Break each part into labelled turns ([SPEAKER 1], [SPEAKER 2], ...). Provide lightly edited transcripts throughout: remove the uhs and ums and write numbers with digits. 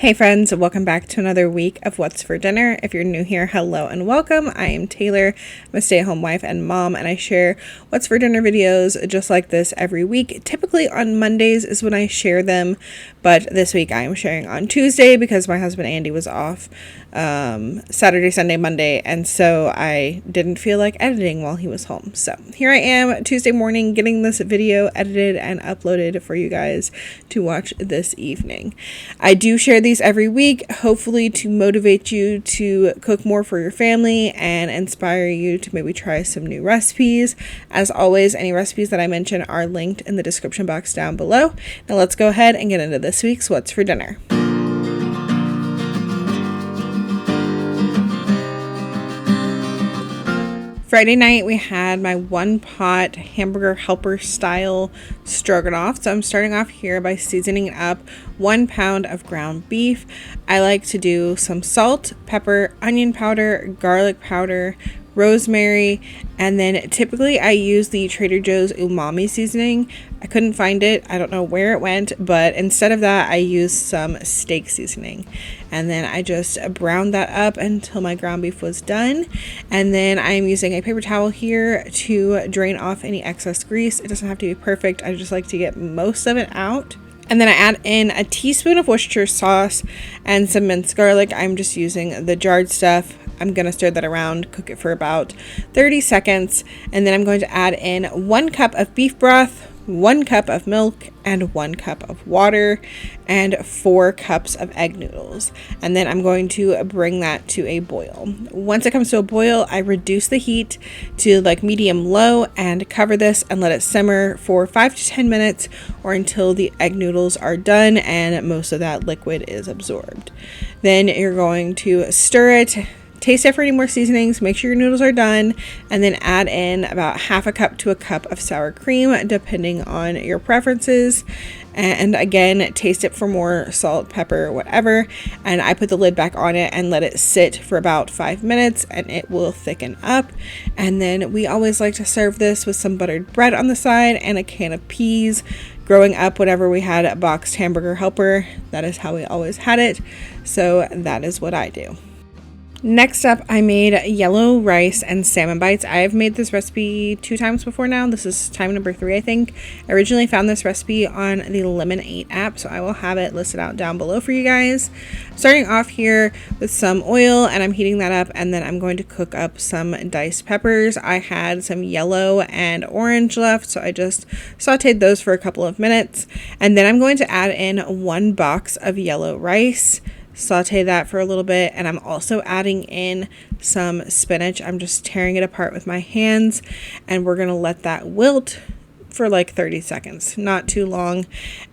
[SPEAKER 1] Hey friends, welcome back to another week of What's for Dinner. If you're new here, hello and welcome. I am Taylor. I'm a stay-at-home wife and mom, and I share What's for Dinner videos just like this every week. Typically on Mondays is when I share them, but this week I am sharing on Tuesday because my husband Andy was off Saturday, Sunday, Monday, and so I didn't feel like editing while he was home. So here I am Tuesday morning getting this video edited and uploaded for you guys to watch this evening. I do share these every week, hopefully to motivate you to cook more for your family and inspire you to maybe try some new recipes. As always, any recipes that I mention are linked in the description box down below. Now let's go ahead and get into this week's What's for Dinner. Friday night we had my one pot hamburger helper style stroganoff. So I'm starting off here by seasoning up 1 pound of ground beef. I like to do some salt, pepper, onion powder, garlic powder, rosemary, and then typically I use the Trader Joe's umami seasoning. I couldn't find it. I don't know where it went, but instead of that I used some steak seasoning, and then I just browned that up until my ground beef was done. And then I'm using a paper towel here to drain off any excess grease. It doesn't have to be perfect. I just like to get most of it out. And then I add in a teaspoon of Worcestershire sauce and some minced garlic. I'm just using the jarred stuff. I'm going to stir that around, cook it for about 30 seconds, and then I'm going to add in 1 cup of beef broth, 1 cup of milk, and 1 cup of water, and 4 cups of egg noodles. And then I'm going to bring that to a boil. Once it comes to a boil, I reduce the heat to like medium low and cover this and let it simmer for 5 to 10 minutes or until the egg noodles are done and most of that liquid is absorbed. Then you're going to stir it. Taste it for any more seasonings, make sure your noodles are done, and then add in about half a cup to a cup of sour cream, depending on your preferences. And again, taste it for more salt, pepper, whatever. And I put the lid back on it and let it sit for about 5 minutes and it will thicken up. And then we always like to serve this with some buttered bread on the side and a can of peas. Growing up, whenever we had a boxed hamburger helper, that is how we always had it. So that is what I do. Next up, I made yellow rice and salmon bites. I've made this recipe 2 times before now. This is time number 3, I think. I originally found this recipe on the Lemon 8 app, so I will have it listed out down below for you guys. Starting off here with some oil, and I'm heating that up, and then I'm going to cook up some diced peppers. I had some yellow and orange left, so I just sauteed those for a couple of minutes. And then I'm going to add in 1 box of yellow rice. Saute that for a little bit, and I'm also adding in some spinach. I'm just tearing it apart with my hands, and we're gonna let that wilt for like 30 seconds, not too long.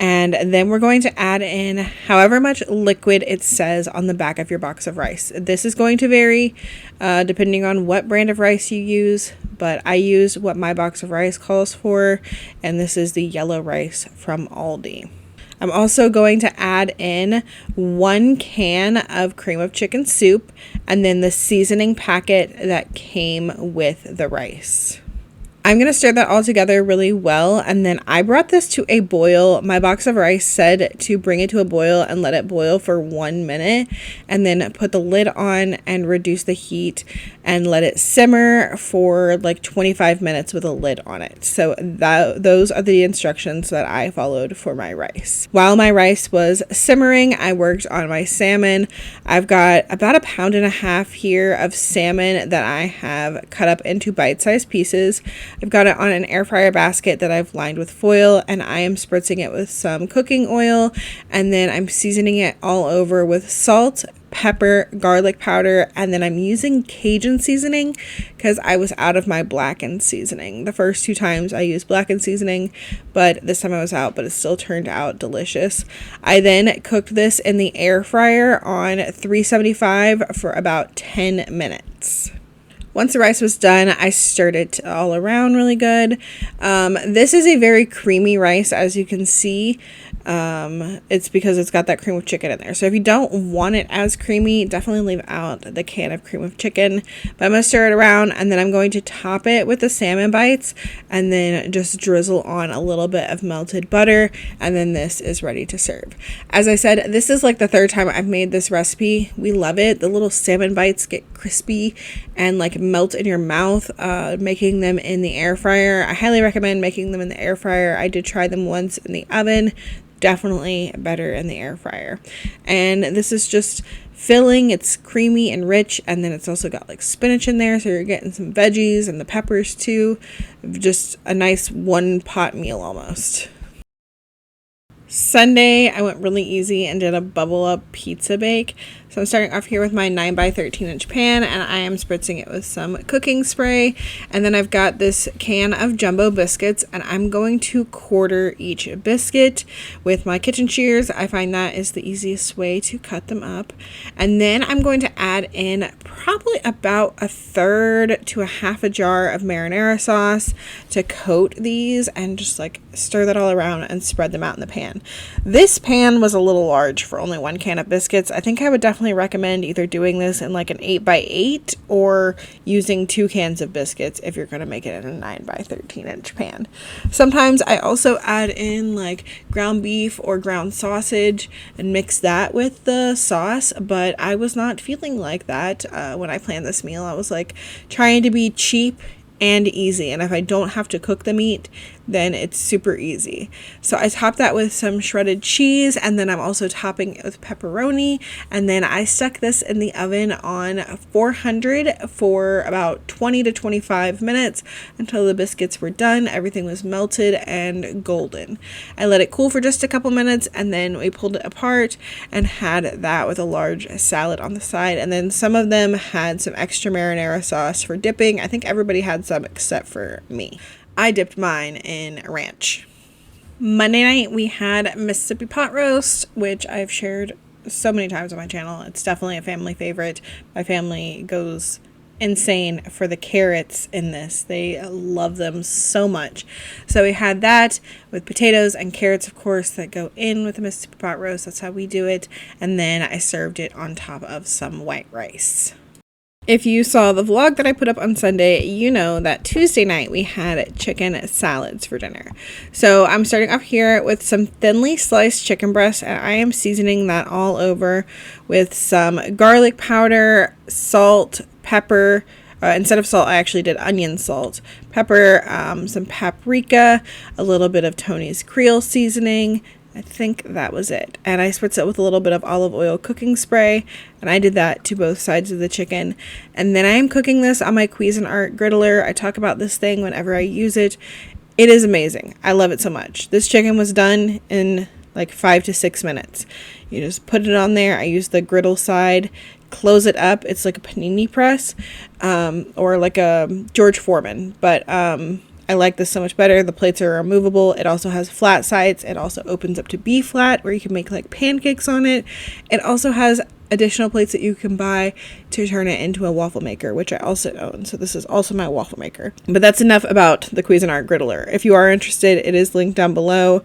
[SPEAKER 1] And then we're going to add in however much liquid it says on the back of your box of rice. This is going to vary depending on what brand of rice you use, but I use what my box of rice calls for, and this is the yellow rice from Aldi. I'm also going to add in 1 can of cream of chicken soup and then the seasoning packet that came with the rice. I'm going to stir that all together really well, and then I brought this to a boil. My box of rice said to bring it to a boil and let it boil for 1 minute, and then put the lid on and reduce the heat and let it simmer for like 25 minutes with a lid on it. So those are the instructions that I followed for my rice. While my rice was simmering, I worked on my salmon. I've got about 1.5 pounds here of salmon that I have cut up into bite-sized pieces. I've got it on an air fryer basket that I've lined with foil, and I am spritzing it with some cooking oil, and then I'm seasoning it all over with salt, pepper, garlic powder, and then I'm using Cajun seasoning because I was out of my blackened seasoning. The first 2 times I used blackened seasoning, but this time I was out, but it still turned out delicious. I then cooked this in the air fryer on 375 for about 10 minutes. Once the rice was done, I stirred it all around really good. This is a very creamy rice, as you can see. It's because it's got that cream of chicken in there. So if you don't want it as creamy, definitely leave out the can of cream of chicken. But I'm going to stir it around, and then I'm going to top it with the salmon bites and then just drizzle on a little bit of melted butter, and then this is ready to serve. As I said, this is like the third time I've made this recipe. We love it. The little salmon bites get crispy and like melt in your mouth. Making them in the air fryer, I highly recommend making them in the air fryer. I did try them once in the oven. Definitely better in the air fryer. And this is just filling. It's creamy and rich, and then it's also got like spinach in there, so you're getting some veggies and the peppers too. Just a nice one pot meal almost. Sunday, I went really easy and did a bubble up pizza bake. So I'm starting off here with my 9x13 pan, and I am spritzing it with some cooking spray. And then I've got this can of jumbo biscuits, and I'm going to quarter each biscuit with my kitchen shears. I find that is the easiest way to cut them up. And then I'm going to add in probably about a third to a half a jar of marinara sauce to coat these, and just like stir that all around and spread them out in the pan. This pan was a little large for only one can of biscuits. I think I would definitely recommend either doing this in like an 8x8 or using 2 cans of biscuits if you're going to make it in a 9x13 pan. Sometimes I also add in like ground beef or ground sausage and mix that with the sauce, but I was not feeling like that when I planned this meal. I was like trying to be cheap and easy, and if I don't have to cook the meat, then it's super easy. So I top that with some shredded cheese, and then I'm also topping it with pepperoni, and then I stuck this in the oven on 400 for about 20 to 25 minutes until the biscuits were done. Everything was melted and golden. I let it cool for just a couple minutes, and then we pulled it apart and had that with a large salad on the side. And then some of them had some extra marinara sauce for dipping. I think everybody had some except for me. I dipped mine in ranch. Monday night we had Mississippi pot roast, which I've shared so many times on my channel. It's definitely a family favorite. My family goes insane for the carrots in this. They love them so much. So we had that with potatoes and carrots, of course, that go in with the Mississippi pot roast. That's how we do it. And then I served it on top of some white rice. If you saw the vlog that I put up on Sunday, you know that Tuesday night we had chicken salads for dinner. So I'm starting off here with some thinly sliced chicken breast, and I am seasoning that all over with some garlic powder, salt, pepper. Instead of salt, I actually did onion salt, pepper, some paprika, a little bit of Tony's Creole seasoning. I think that was it. And I spritz it with a little bit of olive oil cooking spray. And I did that to both sides of the chicken. And then I am cooking this on my Cuisinart griddler. I talk about this thing whenever I use it. It is amazing. I love it so much. This chicken was done in like 5 to 6 minutes. You just put it on there. I use the griddle side, close it up. It's like a panini press, or like a George Foreman. But I like this so much better. The plates are removable. It also has flat sides. It also opens up to B flat, where you can make like pancakes on it. It also has additional plates that you can buy to turn it into a waffle maker, which I also own. So this is also my waffle maker. But that's enough about the Cuisinart griddler. If you are interested, it is linked down below.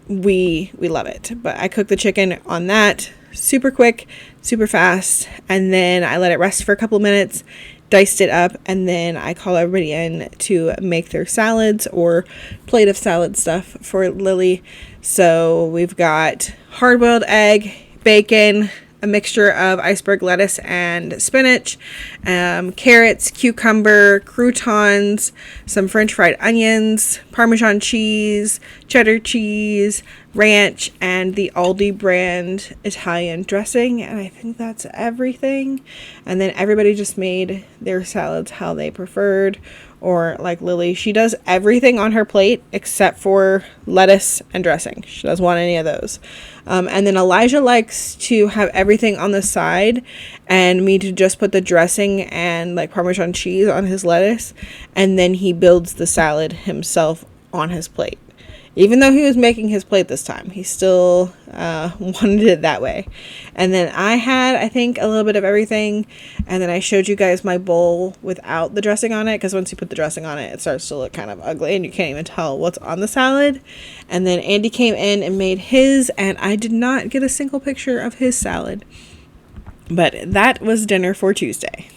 [SPEAKER 1] We love it. But I cook the chicken on that super quick, super fast, and then I let it rest for a couple minutes. Diced it up, and then I call everybody in to make their salads or plate of salad stuff for Lily. So we've got hard-boiled egg, bacon, a mixture of iceberg lettuce and spinach, carrots, cucumber, croutons, some French fried onions, Parmesan cheese, cheddar cheese, ranch, and the Aldi brand Italian dressing. And I think that's everything. And then everybody just made their salads how they preferred. Or like Lily, she does everything on her plate except for lettuce and dressing. She doesn't want any of those. And then Elijah likes to have everything on the side and me to just put the dressing and like Parmesan cheese on his lettuce. And then he builds the salad himself on his plate. Even though he was making his plate this time, he still wanted it that way. And then I had, I think, a little bit of everything. And then I showed you guys my bowl without the dressing on it, because once you put the dressing on it, it starts to look kind of ugly and you can't even tell what's on the salad. And then Andy came in and made his, and I did not get a single picture of his salad. But that was dinner for Tuesday.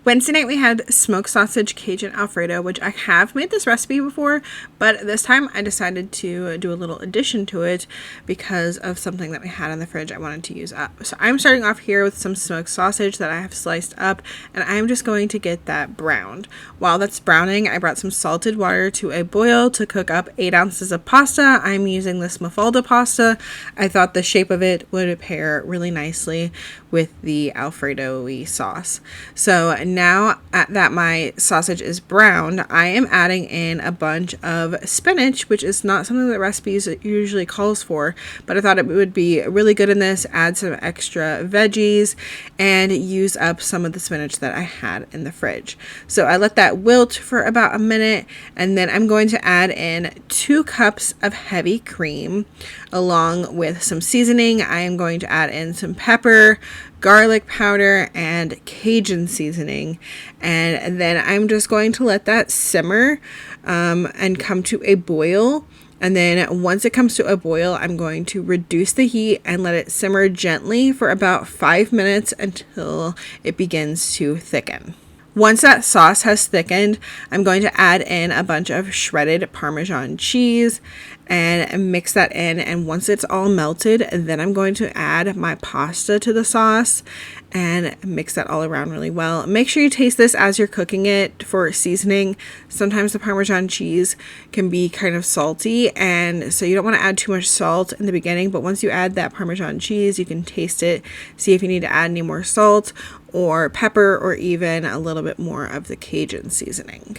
[SPEAKER 1] Wednesday night we had smoked sausage Cajun Alfredo, which I have made this recipe before, but this time I decided to do a little addition to it because of something that we had in the fridge I wanted to use up. So I'm starting off here with some smoked sausage that I have sliced up, and I'm just going to get that browned. While that's browning, I brought some salted water to a boil to cook up 8 ounces of pasta. I'm using this Mafalda pasta. I thought the shape of it would pair really nicely with the Alfredo-y sauce. So now that my sausage is browned, I am adding in a bunch of spinach, which is not something that recipes usually calls for, but I thought it would be really good in this. Add some extra veggies and use up some of the spinach that I had in the fridge. So I let that wilt for about a minute, and then I'm going to add in 2 cups of heavy cream along with some seasoning. I am going to add in some pepper, garlic powder, and Cajun seasoning, and then I'm just going to let that simmer and come to a boil. And then once it comes to a boil, I'm going to reduce the heat and let it simmer gently for about 5 minutes until it begins to thicken. Once that sauce has thickened, I'm going to add in a bunch of shredded Parmesan cheese and mix that in. And once it's all melted, then I'm going to add my pasta to the sauce and mix that all around really well. Make sure you taste this as you're cooking it for seasoning. Sometimes the Parmesan cheese can be kind of salty, and so you don't want to add too much salt in the beginning, but once you add that Parmesan cheese, you can taste it, see if you need to add any more salt or pepper or even a little bit more of the Cajun seasoning.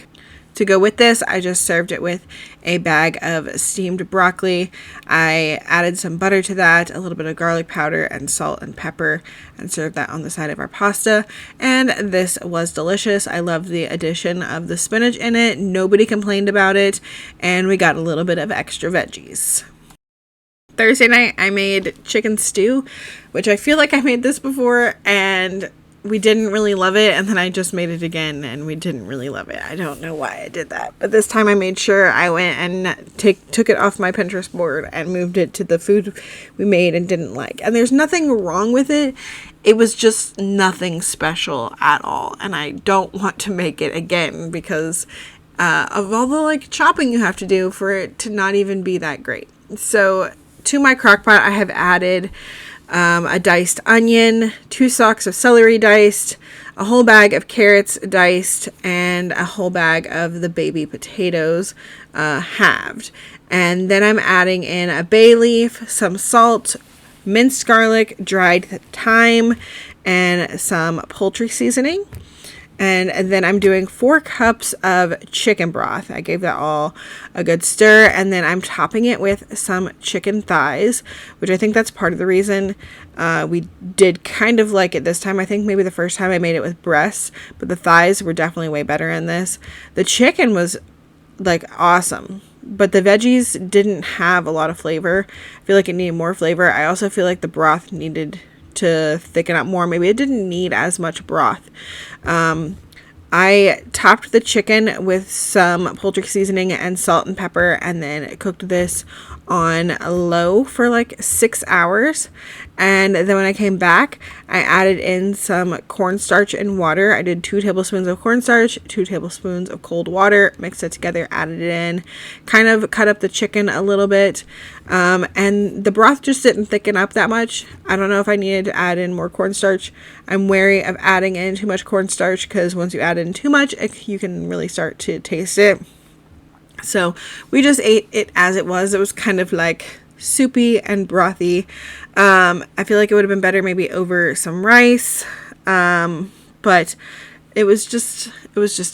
[SPEAKER 1] To go with this, I just served it with a bag of steamed broccoli. I added some butter to that, a little bit of garlic powder and salt and pepper, and served that on the side of our pasta. And this was delicious. I loved the addition of the spinach in it. Nobody complained about it, and we got a little bit of extra veggies. Thursday night, I made chicken stew, which I feel like I made this before, and we didn't really love it, and then I just made it again and we didn't really love it. I don't know why I did that, but this time I made sure I went and took it off my Pinterest board and moved it to the food we made and didn't like. And there's nothing wrong with it. It was just nothing special at all, and I don't want to make it again because of all the chopping you have to do for it to not even be that great. So to my crock pot, I have added a diced onion, 2 stalks of celery diced, a whole bag of carrots diced, and a whole bag of the baby potatoes halved. And then I'm adding in a bay leaf, some salt, minced garlic, dried thyme, and some poultry seasoning. And then I'm doing 4 cups of chicken broth. I gave that all a good stir, and then I'm topping it with some chicken thighs, which I think that's part of the reason we did kind of like it this time. I think maybe the first time I made it with breasts, but the thighs were definitely way better in this. The chicken was awesome, but the veggies didn't have a lot of flavor. I feel like it needed more flavor. I also feel like the broth needed to thicken up more. Maybe it didn't need as much broth. I topped the chicken with some poultry seasoning and salt and pepper, and then cooked this on low for 6 hours. And then when I came back, I added in some cornstarch and water. I did 2 tablespoons of cornstarch, 2 tablespoons of cold water, mixed it together, added it in, kind of cut up the chicken a little bit. And the broth just didn't thicken up that much. I don't know if I needed to add in more cornstarch. I'm wary of adding in too much cornstarch because once you add in too much, you can really start to taste it. So we just ate it as it was. It was kind of soupy and brothy. I feel like it would have been better maybe over some rice. But it was just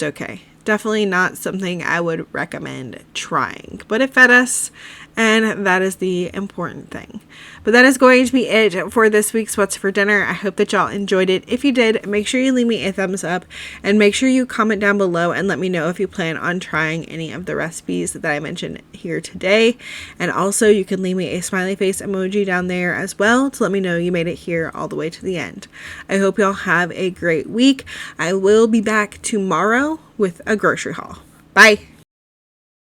[SPEAKER 1] okay. definitely not something I would recommend trying, but it fed us, and that is the important thing. But that is going to be it for this week's What's for Dinner. I hope that y'all enjoyed it. If you did, make sure you leave me a thumbs up, and make sure you comment down below and let me know if you plan on trying any of the recipes that I mentioned here today. And also, you can leave me a smiley face emoji down there as well to let me know you made it here all the way to the end. I hope y'all have a great week. I will be back tomorrow with a grocery haul. Bye.